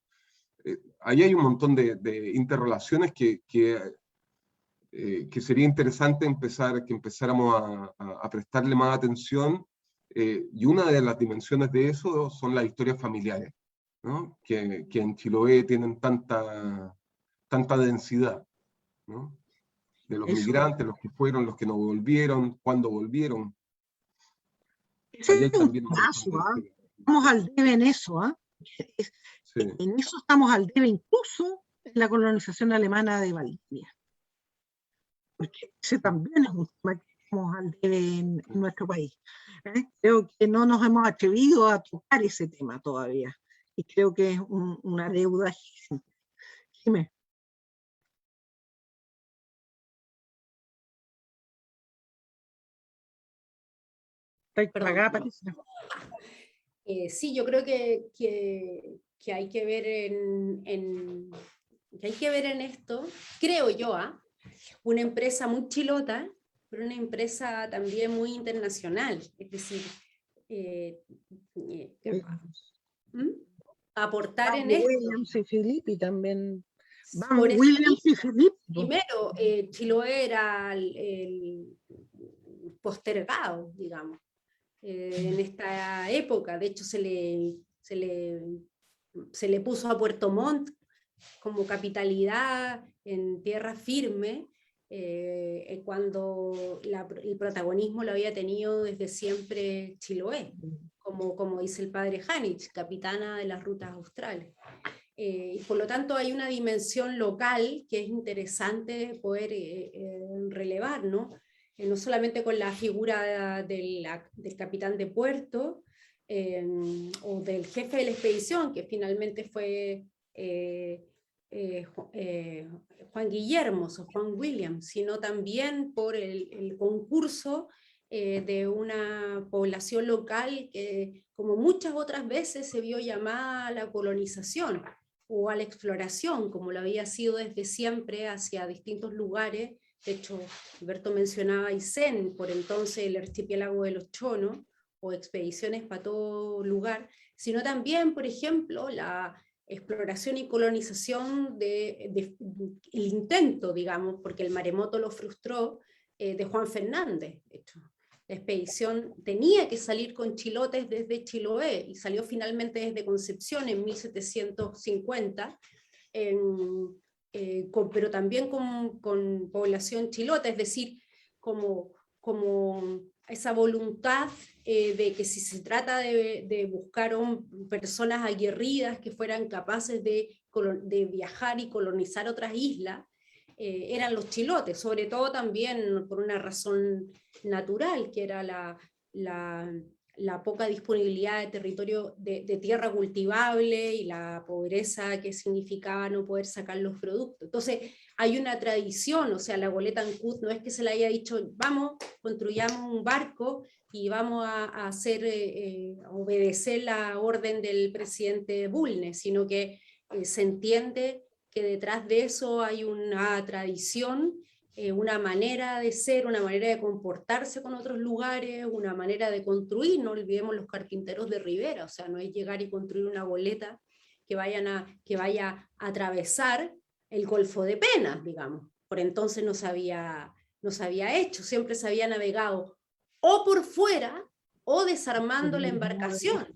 Ahí hay un montón de interrelaciones que sería interesante que empezáramos a prestarle más atención, y una de las dimensiones de eso son las historias familiares, ¿no? Que en Chiloé tienen tanta densidad, ¿no? De los Eso, migrantes, los que fueron, los que no volvieron, cuándo volvieron. ese Allá hay es un también un montón paso, de ¿ah? historias. Estamos al debe en eso, ¿ah? Es- Sí. En eso estamos al debe, incluso en la colonización alemana de Valdivia, porque ese también es un tema que estamos al debe en nuestro país. Creo que no nos hemos atrevido a tocar ese tema todavía, y creo que es una deuda gigante. Dime. Está Perdón. apagada, parece. Sí, yo creo que hay que ver que hay que ver en esto, creo yo, una empresa muy chilota, pero una empresa también muy internacional, es decir, eh, ¿Mm? aportar en Vamos, esto. Williams y Filippi también. Vamos, Por eso Williams y mismo, Filippi. primero, Chiloé era el postergado, digamos, en esta época. De hecho, se le puso a Puerto Montt como capitalidad en tierra firme, cuando el protagonismo lo había tenido desde siempre Chiloé, como dice el padre Hanich, capitana de las rutas australes. Y por lo tanto hay una dimensión local que es interesante poder relevar, ¿no? No solamente con la figura del capitán de puerto, o del jefe de la expedición, que finalmente fue Juan Guillermo o Juan William, sino también por el concurso de una población local que, como muchas otras veces, se vio llamada a la colonización o a la exploración, como lo había sido desde siempre hacia distintos lugares. De hecho, Alberto mencionaba Aysén, por entonces el archipiélago de los Chonos, o expediciones para todo lugar, sino también, por ejemplo, la exploración y colonización el intento, digamos, porque el maremoto lo frustró, de Juan Fernández. De hecho, la expedición tenía que salir con chilotes desde Chiloé y salió finalmente desde Concepción en 1750, pero también con población chilota, es decir, como esa voluntad de que si se trata de buscar personas aguerridas que fueran capaces de viajar y colonizar otras islas, eran los chilotes, sobre todo también por una razón natural, que era la poca disponibilidad de territorio de tierra cultivable y la pobreza que significaba no poder sacar los productos. Entonces, hay una tradición, o sea, la goleta Ancud no es que se le haya dicho, vamos, construyamos un barco y vamos a hacer, obedecer la orden del presidente Bulnes, sino que se entiende que detrás de eso hay una tradición, una manera de ser, una manera de comportarse con otros lugares, una manera de construir. No olvidemos los carpinteros de Rivera, o sea, no es llegar y construir una goleta que vaya a atravesar el Golfo de Penas, digamos. Por entonces no se había hecho, siempre se había navegado o por fuera o desarmando la embarcación.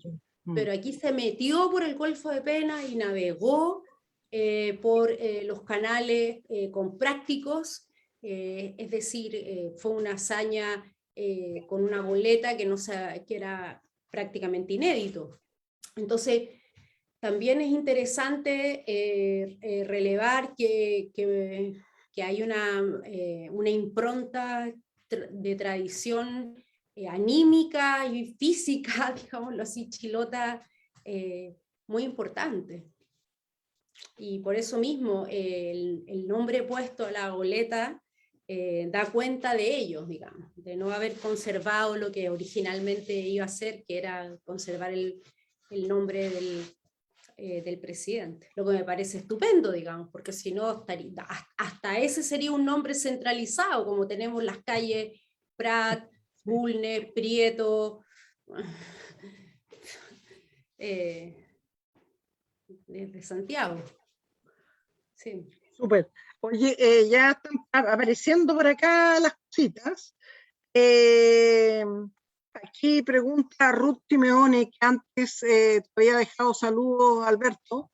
Pero aquí se metió por el Golfo de Penas y navegó por los canales con prácticos, es decir, fue una hazaña con una goleta que era prácticamente inédito. Entonces, también es interesante relevar que hay una impronta de tradición anímica y física, digámoslo así, chilota, muy importante. Y por eso mismo el nombre puesto a la goleta da cuenta de ellos, digamos, de no haber conservado lo que originalmente iba a ser, que era conservar el nombre del presidente, lo que me parece estupendo, digamos, porque si no, hasta ese sería un nombre centralizado, como tenemos las calles Prat, Bulnes, Prieto, de Santiago. Sí. Súper. Oye, ya están apareciendo por acá las cositas. Aquí pregunta Ruth Simeone, que antes te había dejado saludos, Alberto.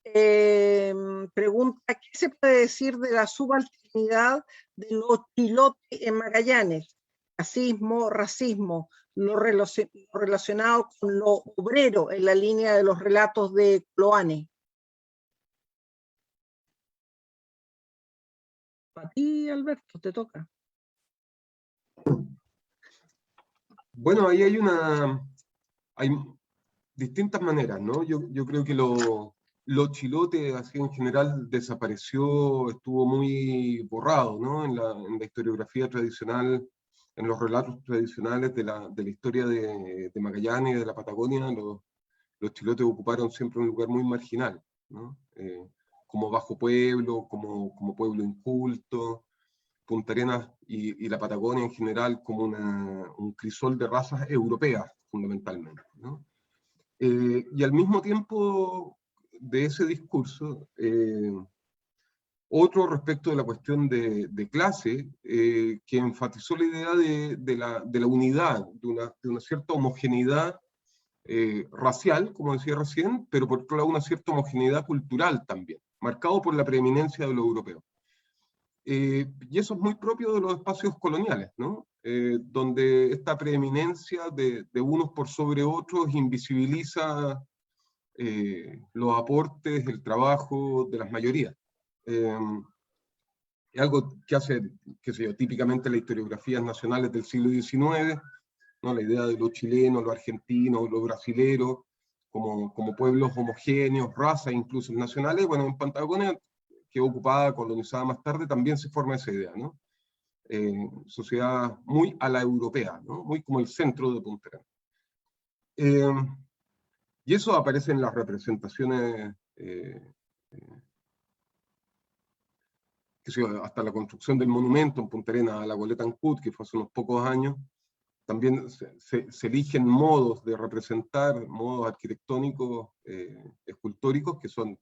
Pregunta, ¿qué se puede decir de la subalternidad de los chilotes en Magallanes? Racismo, racismo, lo relacionado con lo obrero en la línea de los relatos de Cloane. Para ti, Alberto, te toca. Bueno, ahí hay distintas maneras, ¿no? Yo creo que los chilotes, así en general, desapareció, estuvo muy borrado, ¿no? En la historiografía tradicional, en los relatos tradicionales de la historia de Magallanes y de la Patagonia, los chilotes ocuparon siempre un lugar muy marginal, ¿no? Como bajo pueblo, como pueblo inculto, Punta Arenas y la Patagonia en general como un crisol de razas europeas, fundamentalmente, ¿no? Y al mismo tiempo de ese discurso, otro respecto de la cuestión de clase, que enfatizó la idea de la unidad, de una cierta homogeneidad racial, como decía recién, pero por otro lado una cierta homogeneidad cultural también, marcado por la preeminencia de lo europeo. Y eso es muy propio de los espacios coloniales, ¿no? Donde esta preeminencia de unos por sobre otros invisibiliza los aportes, el trabajo de las mayorías. Es algo que hace, qué sé yo, típicamente las historiografías nacionales del siglo XIX, ¿no? La idea de los chilenos, los argentinos, los brasileros, como pueblos homogéneos, razas incluso nacionales. Bueno, en Patagonia, que ocupada, colonizada más tarde, también se forma esa idea, ¿no? Sociedad muy a la europea, ¿no? Muy como el centro de Punta Arenas. Y eso aparece en las representaciones, hasta la construcción del monumento en Punta Arenas a la goleta Ancud, que fue hace unos pocos años. También se eligen modos de representar, modos arquitectónicos, escultóricos, que son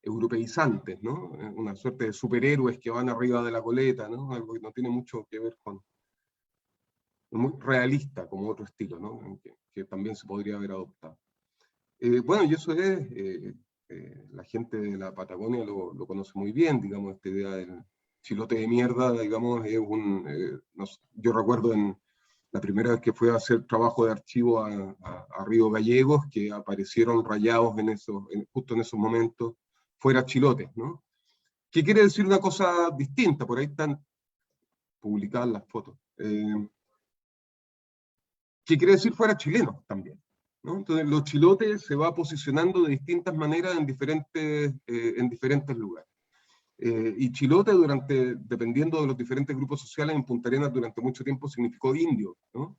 europeizantes, ¿no? Una suerte de superhéroes que van arriba de la goleta, ¿no? Algo que no tiene mucho que ver con... muy realista, como otro estilo, ¿no? Que también se podría haber adoptado. Bueno, y eso es... la gente de la Patagonia lo conoce muy bien, digamos, esta idea del chilote de mierda, digamos, es no sé, yo recuerdo la primera vez que fui a hacer trabajo de archivo a Río Gallegos, que aparecieron rayados justo en esos momentos, fuera chilotes, ¿no? ¿Qué quiere decir una cosa distinta? Por ahí están publicadas las fotos. ¿Qué quiere decir fuera chilenos también? ¿No? Entonces los chilotes se va posicionando de distintas maneras en diferentes lugares. Y chilote, dependiendo de los diferentes grupos sociales, en Punta Arenas durante mucho tiempo significó indio, ¿no?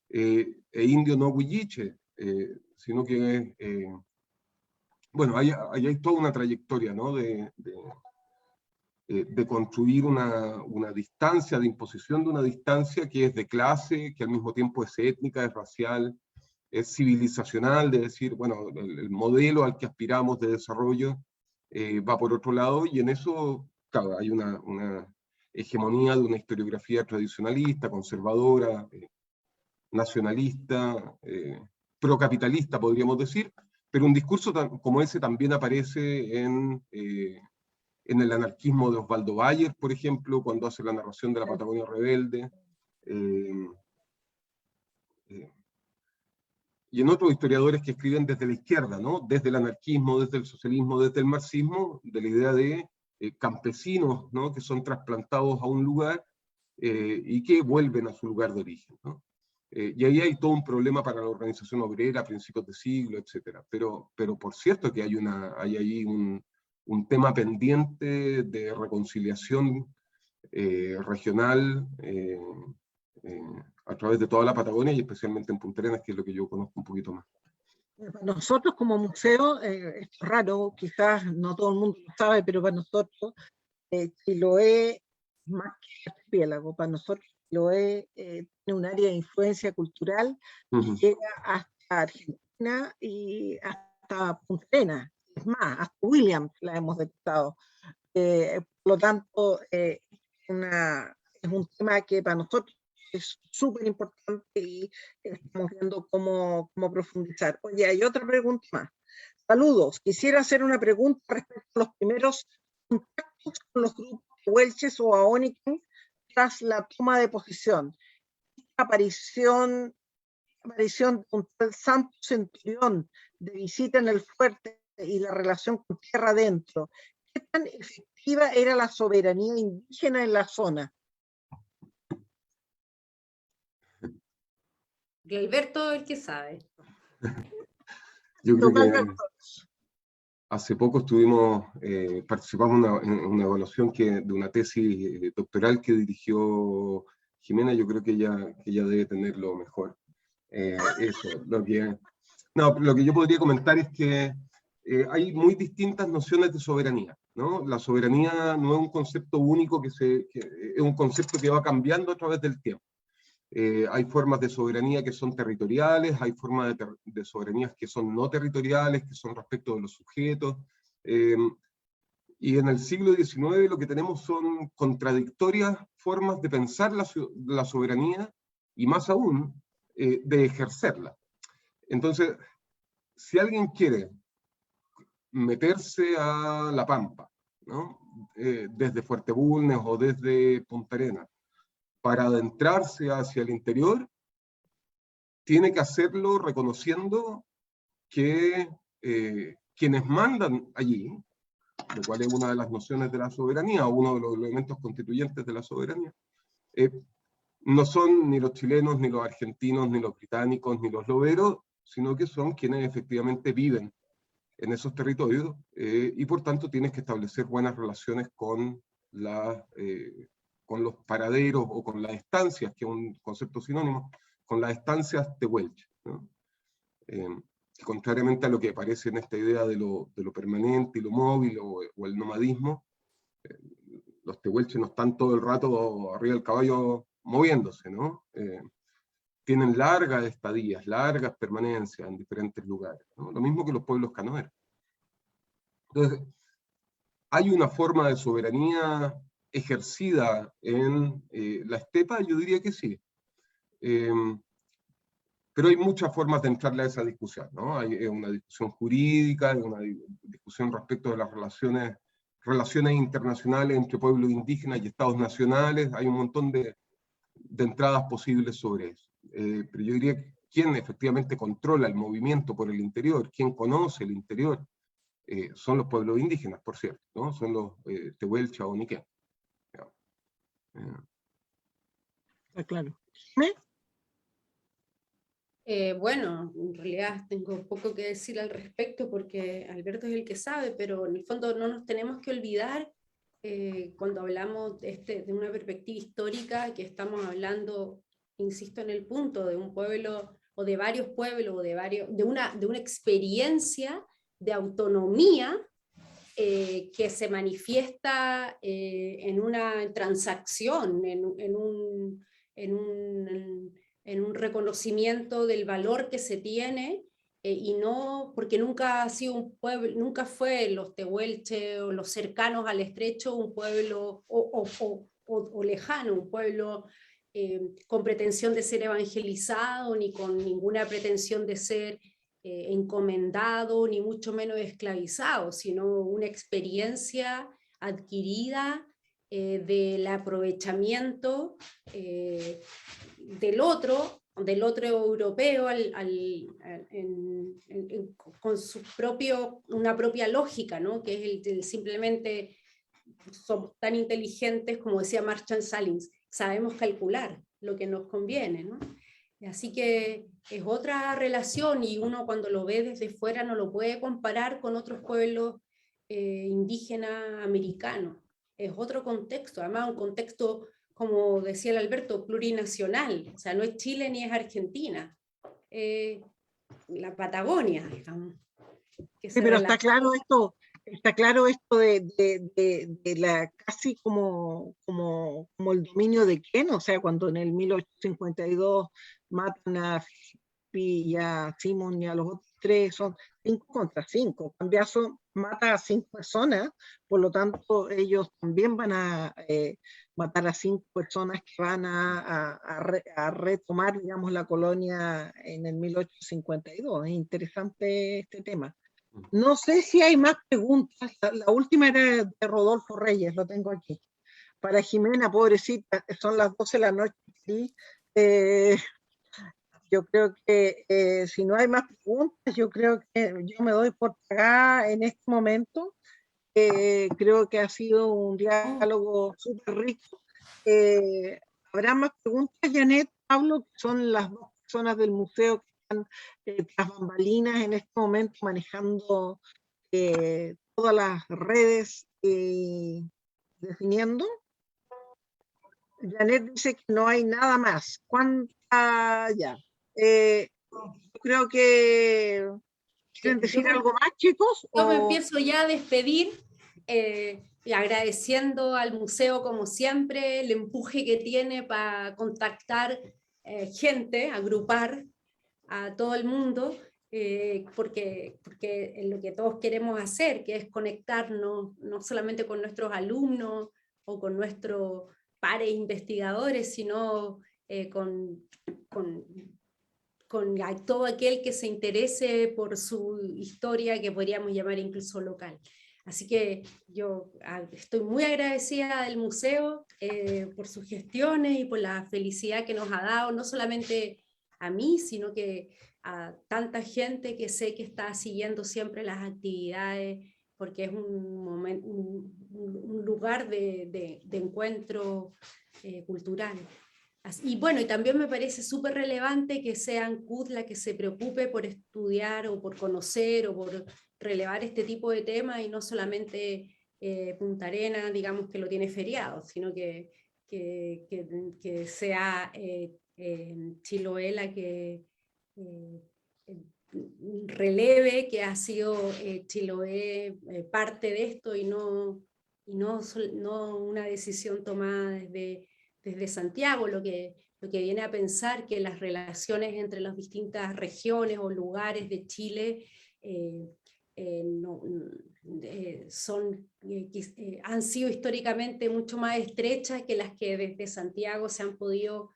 E indio no huilliche, sino que, bueno, ahí hay toda una trayectoria, ¿no? De construir una distancia, de imposición de una distancia que es de clase, que al mismo tiempo es étnica, es racial, es civilizacional, de decir, bueno, el modelo al que aspiramos de desarrollo va por otro lado, y en eso, claro, hay una hegemonía de una historiografía tradicionalista, conservadora, nacionalista, procapitalista, podríamos decir, pero un discurso como ese también aparece en el anarquismo de Osvaldo Bayer, por ejemplo, cuando hace la narración de la Patagonia Rebelde, eh, y en otros historiadores que escriben desde la izquierda, ¿no? Desde el anarquismo, desde el socialismo, desde el marxismo, de la idea de campesinos, ¿no? Que son trasplantados a un lugar y que vuelven a su lugar de origen, ¿no? Y ahí hay todo un problema para la organización obrera a principios de siglo, etc. Pero por cierto que hay ahí un tema pendiente de reconciliación regional a través de toda la Patagonia y especialmente en Punta Arenas, que es lo que yo conozco un poquito más. Para nosotros como museo, es raro, quizás no todo el mundo lo sabe, pero para nosotros Chiloé, más que archipiélago, para nosotros Chiloé tiene un área de influencia cultural que llega hasta Argentina y hasta Punta Arenas. Es más, hasta Williams la hemos detectado. Por lo tanto, es un tema que para nosotros es súper importante y estamos viendo cómo profundizar. Oye, hay otra pregunta más. Saludos, quisiera hacer una pregunta respecto a los primeros contactos con los grupos huelches o aónicos tras la toma de posición. La aparición de un tal Santo Centurión de visita en el fuerte y la relación con tierra adentro. ¿Qué tan efectiva era la soberanía indígena en la zona? Alberto, el que sabe. Yo creo que hace poco participamos en una evaluación de una tesis doctoral que dirigió Jimena. Yo creo que ella debe tenerlo mejor. Lo que yo podría comentar es que hay muy distintas nociones de soberanía, ¿no? La soberanía no es un concepto único, es un concepto que va cambiando a través del tiempo. Hay formas de soberanía que son territoriales, hay formas de soberanías que son no territoriales, que son respecto de los sujetos. Y en el siglo XIX lo que tenemos son contradictorias formas de pensar la soberanía y más aún de ejercerla. Entonces, si alguien quiere meterse a La Pampa, ¿no? Desde Fuerte Bulnes o desde Punta Arenas, para adentrarse hacia el interior, tiene que hacerlo reconociendo que quienes mandan allí, lo cual es una de las nociones de la soberanía, uno de los elementos constituyentes de la soberanía, no son ni los chilenos, ni los argentinos, ni los británicos, ni los loberos, sino que son quienes efectivamente viven en esos territorios y por tanto tienes que establecer buenas relaciones con los paraderos o con las estancias, que es un concepto sinónimo, con las estancias tehuelche, ¿no? Contrariamente a lo que aparece en esta idea de lo permanente y lo móvil o el nomadismo, los tehuelches no están todo el rato arriba del caballo moviéndose, ¿no? Tienen largas estadías, largas permanencias en diferentes lugares, ¿no? Lo mismo que los pueblos canoeros. Entonces, ¿hay una forma de soberanía ejercida en la estepa? Yo diría que sí. Pero hay muchas formas de entrarle a esa discusión, ¿no? Hay una discusión jurídica, hay una discusión respecto de las relaciones internacionales entre pueblos indígenas y estados nacionales, hay un montón de entradas posibles sobre eso. Pero yo diría que quien efectivamente controla el movimiento por el interior, quien conoce el interior, son los pueblos indígenas, por cierto, ¿no? Son los tehuelche o niquén. Está claro. Bueno, en realidad tengo poco que decir al respecto porque Alberto es el que sabe, pero en el fondo no nos tenemos que olvidar cuando hablamos de una perspectiva histórica, que estamos hablando, insisto en el punto, de un pueblo o de varios pueblos, o de una experiencia de autonomía que se manifiesta en una transacción, en un reconocimiento del valor que se tiene, y no, porque nunca ha sido un pueblo, nunca fue los tehuelche o los cercanos al estrecho un pueblo o lejano, un pueblo con pretensión de ser evangelizado, ni con ninguna pretensión de ser encomendado, ni mucho menos esclavizado, sino una experiencia adquirida del aprovechamiento del otro europeo con una propia lógica, ¿no? Que es simplemente somos tan inteligentes, como decía Marshall Salins, sabemos calcular lo que nos conviene, ¿no? Así que es otra relación, y uno cuando lo ve desde fuera no lo puede comparar con otros pueblos indígenas americanos. Es otro contexto, además un contexto, como decía el Alberto, plurinacional. O sea, no es Chile ni es Argentina, la Patagonia, digamos. Sí, pero está claro esto de la casi como el dominio de quién, o sea, cuando en el 1852 matan a Philippi y a Simon y a los otros tres, son 5 contra 5. Cambiaso mata a 5 personas, por lo tanto ellos también van a matar a 5 personas que van a retomar, digamos, la colonia en el 1852. Es interesante este tema. No sé si hay más preguntas. La última era de Rodolfo Reyes, lo tengo aquí. Para Jimena, pobrecita, son las 12 de la noche. ¿Sí? Yo creo que si no hay más preguntas, yo creo que yo me doy por pagada en este momento. Creo que ha sido un diálogo súper rico. ¿Habrá más preguntas, Janet, Pablo, que son las dos personas del museo que están tras bambalinas en este momento manejando todas las redes definiendo? Janet dice que no hay nada más. ¿Cuánta ya? Creo que ¿quieren decir algo más, chicos? Yo me empiezo ya a despedir, y agradeciendo al museo, como siempre, el empuje que tiene para contactar gente, agrupar a todo el mundo, porque es lo que todos queremos hacer, que es conectarnos no solamente con nuestros alumnos o con nuestros pares investigadores, sino con todo aquel que se interese por su historia, que podríamos llamar incluso local. Así que yo estoy muy agradecida del museo por sus gestiones y por la felicidad que nos ha dado, no solamente a mí, sino que a tanta gente que sé que está siguiendo siempre las actividades, porque es un lugar de encuentro cultural. Y bueno, y también me parece súper relevante que sea ANCUD la que se preocupe por estudiar o por conocer o por relevar este tipo de temas, y no solamente Punta Arenas, digamos, que lo tiene feriado, sino que sea Chiloé la que releve que ha sido Chiloé parte de esto, y no una decisión tomada desde Santiago, lo que viene a pensar que las relaciones entre las distintas regiones o lugares de Chile han sido históricamente mucho más estrechas que las que desde Santiago se han podido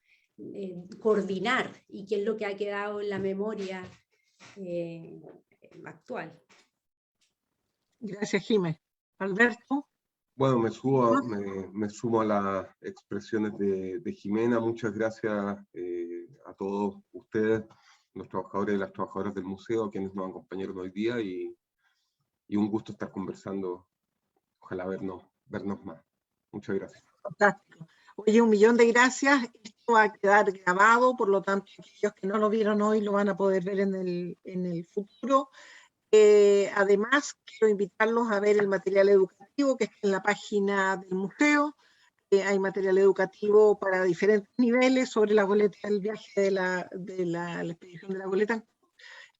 coordinar, y que es lo que ha quedado en la memoria actual. Gracias, Jimé. Alberto. Bueno, me sumo a las expresiones de Jimena. Muchas gracias a todos ustedes, los trabajadores y las trabajadoras del museo, quienes nos acompañaron hoy día, y un gusto estar conversando. Ojalá vernos más. Muchas gracias. Fantástico. Oye, 1.000.000 de gracias. Esto va a quedar grabado, por lo tanto, aquellos que no lo vieron hoy lo van a poder ver en el futuro. Además, quiero invitarlos a ver el material educativo que está en la página del museo. Hay material educativo para diferentes niveles sobre la goleta, el viaje de la expedición de la goleta.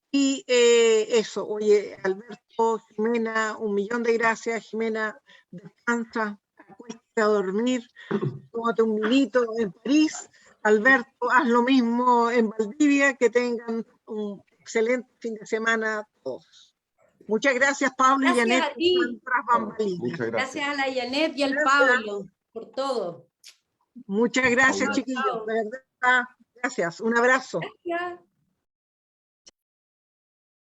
Y eso, oye, Alberto, Jimena, 1.000.000 de gracias. Jimena, descansa, acuéstate a dormir, tómate un vinito en París. Alberto, haz lo mismo en Valdivia, que tengan un excelente fin de semana todos. Muchas gracias, Pablo y Janet. Gracias a ti. Muchas gracias. Gracias a la Janet y al Gracias. Pablo por todo. Muchas gracias, Chao, chiquillos. chao. De verdad, gracias. Un abrazo. Gracias.